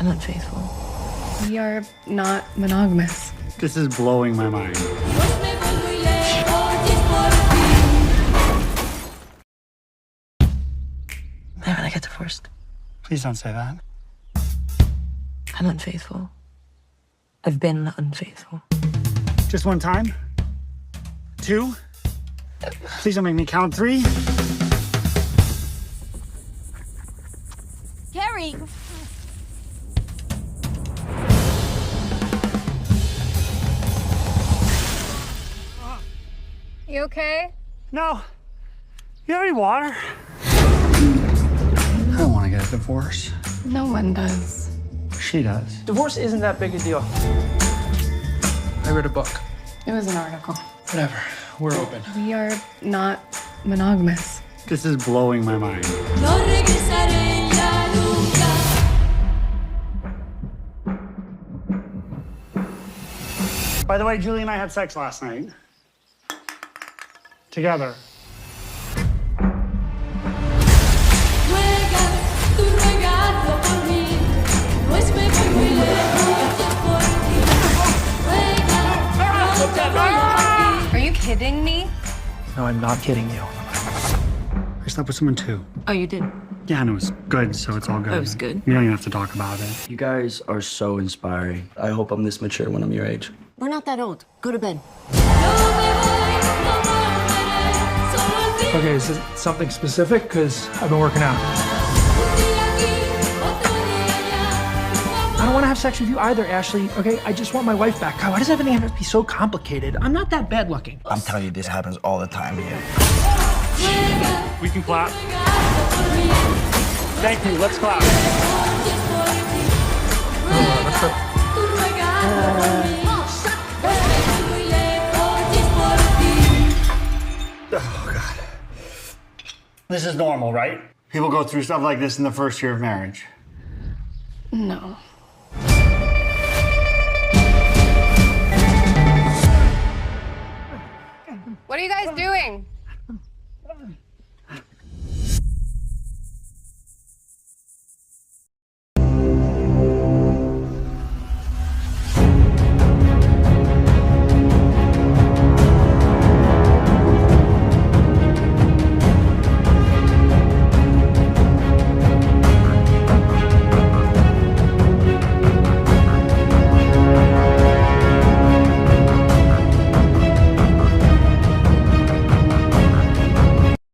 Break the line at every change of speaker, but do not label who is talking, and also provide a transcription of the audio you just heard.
I'm unfaithful.
We are not monogamous.
This is blowing my mind.
Maybe when I get divorced.
Please don't say that.
I'm unfaithful. I've been unfaithful.
Just one time? Two? Please don't make me count. Three?
Carey!
You okay?
No. You have any water? I don't want to get a divorce.
No one does.
She does.
Divorce isn't that big a deal. I read a book.
It was an article.
Whatever. We're open.
We are not monogamous.
This is blowing my mind.
No regresaré ya nunca.
By the way, Julie and I had sex last night. Together.
Ruega tu regalo por mí, pues me voy muy lejos por ti. Ruega, no te voy a
Are you kidding me?
No, I'm not kidding you.
I slept with someone too.
Oh, you did?
Yeah, and it was good, so it's all good.
It was good.
You don't even have to talk about it.
You guys are so inspiring. I hope I'm this mature when I'm your age.
We're not that old. Go to bed.
Okay, is it something specific? Because I've been working out. I don't want to have sex with you either, Ashley. Okay, I just want my wife back. God, why does everything have to be so complicated? I'm not that bad looking.
I'm telling you, this happens all the time here.
We can clap. Thank you. Let's clap. Oh, God. This is normal, right? People go through stuff like this in the first year of marriage.
No. What are you guys doing?